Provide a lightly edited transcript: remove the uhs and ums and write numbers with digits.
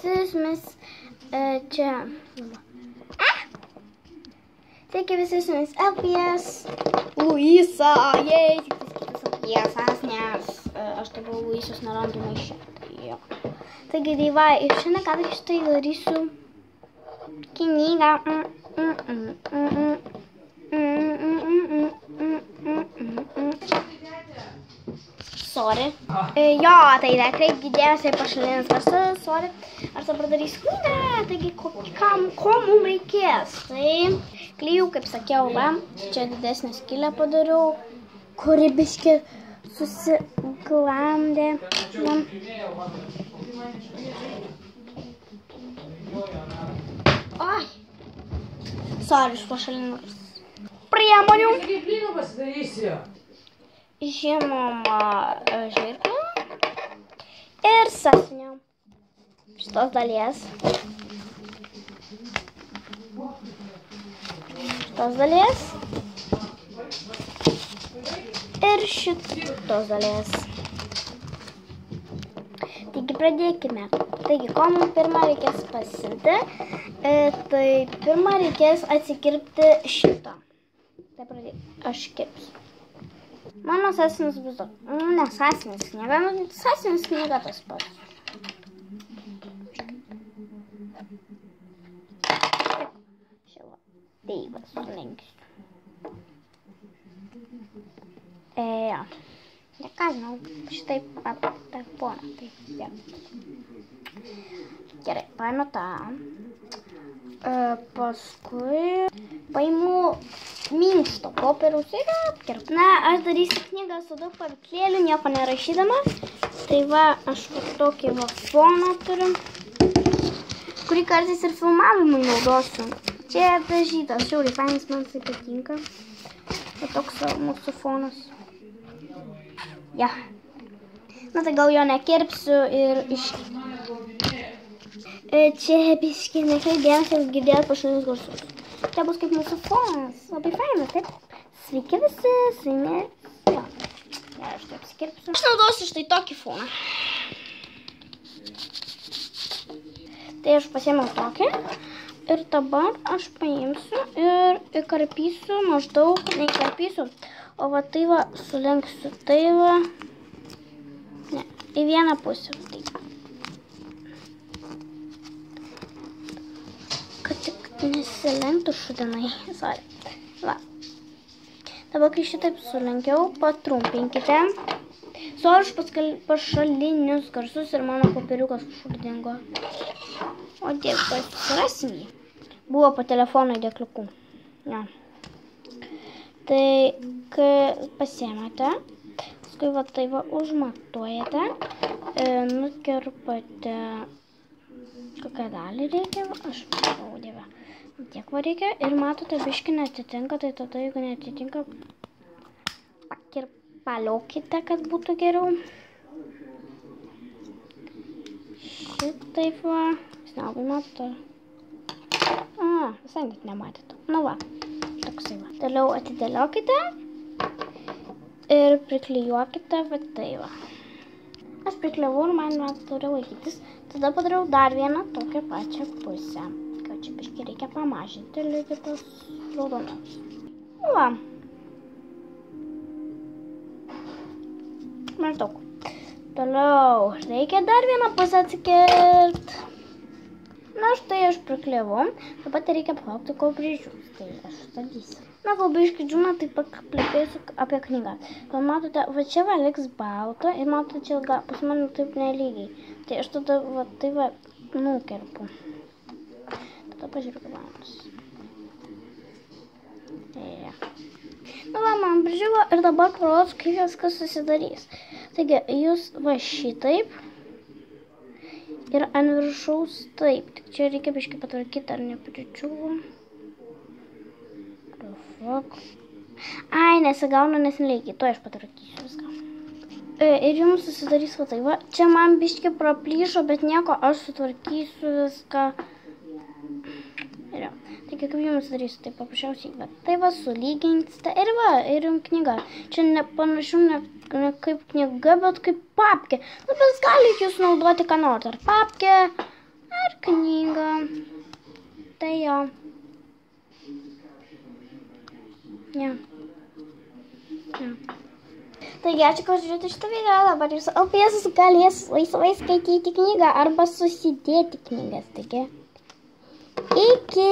visi su mumis čia. Sveiki visi su mumis Elfijas, Luisa, jei, tik tas kitas Elfijasas, nes aš tai buvau Luisos nerandų maišė. Taigi, tai va, ir šiandien ką tai štai darysiu knygą. Sorry. Jo, tai nekreipkite dėmesį į pašalinius garsus, sorry. Aš dabar darysiu knygą, taigi ko mums reikės. Tai klijų, kaip sakiau, va, čia didesnę skylę padariau, kuri biški susiglamdė. Oi. Sorry, iš pašalinius priemonių. Žinoma, žirklio ir sąsiuvinio šitos dalies. Ir šitos dalies. Taigi pradėkime. Taigi, ko mums pirmą reikės pasiimti, tai pirmą reikės atsikirpti šitą. Tai pradėkime. Aš kirpsiu. Mano sąsiuvinis bus toks. Ne, sąsiuvinis knyga, sąsiuvinis knyga tas pats. Tai va, sulenksiu. Jo. Ne ką žinau, šitaip pona. Gerai, paimu tą. Paskui paimu minkšto popieriaus ir apkirpsiu. Na, aš darysiu knygą su daug paveikslėlių, nieko nerašydama. Tai va, aš tokį va foną turiu, kurį kartais ir filmavimui naudosiu. Čia dažytas, žiauriai fainas, man tai patinka. Tai toks mūsų fonas. Ja. Na, tai gal jo nekirpsiu ir čia biškį nekreipdėmės, jeigu girdėjot pašalinius garsus. Čia bus kaip mūsų fonas. Labai fainas, taip? Sveiki visi, su jumis. Jo. Ja, aš tai apsikirpsiu. Aš naudosiu štai tokį foną. Tai aš pasiėmiau tokį. Ir dabar aš paimsiu ir įkarpysiu maždaug, neįkarpysiu, o va tai va sulenksiu tai va. Ne, į vieną pusę. Taip. Kad tik nesilenktų šudinai. Sorry. Va. Dabar, kai šitaip sulenkiau, patrumpinkite. Sorry už pašalinius garsus ir mano popieriukas kažkur dingo. O dėkas, rasim jį. Buvo po telefono įdėkliukų. Ja. Tai, kai pasiemate, paskui va tai va užmatuojate, nukirpate, kokią dalį reikia, aš matau, dieve, tiek va reikia ir matote, biškį netitinka, tai tada, jeigu netitinka, pakirpaliokite, kad būtų geriau. Šitaip va, nelabai matote. Visai net nematėte. Nu va, toksai va. Toliau atidėliokite ir priklijuokite va tai va. Aš prikliavau ir man turi laikytis. Tada padariau dar vieną tokią pačią pusę. Kad čia biškį reikia pamažinti lygiai tos raudonos. Nu va. Maždaug. Toliau reikia dar vieną pusę atsikirpti. Na, štai aš prikliavau, taip pat reikia palaukti, kol prižiūs, tai aš stadysiu. Na, kol biškį džiūna, tai pakalbėsiu apie knygą. Gal matote, va čia va liks balta ir matote, čia pas mane taip nelygiai. Tai aš tada va tai va nukerpu. Tada pažiūrėk, kaip manos. Na, va, man prižiūro ir dabar parodosiu, kaip viskas susidarys. Taigi, jūs va šitaip. Ir ant viršaus taip. Tik čia reikia biškį patvarkyti, ar nepričiūvo. Ai, nesigauna, nes nereikia. To aš patvarkysiu viską. Ir jums susidarys va tai va. Čia man biškį praplyšo, bet nieko, aš sutvarkysiu viską. Ir jau. Taigi, kaip jums darysiu, tai paprasčiausiai, va, tai va, sulyginsite. Ir va, ir jums knyga. Čia nepanašu ne kaip knyga, bet kaip papkė. Nu, bet galite jūs naudoti ką nors. Ar papkė, Ar knygą. Tai jo. Ne. Taigi, ačiū, kad žiūrėjote šitą video. Dabar jūsų LPS galės laisvai skaityti knygą arba susidėti knygas. Taigi, iki.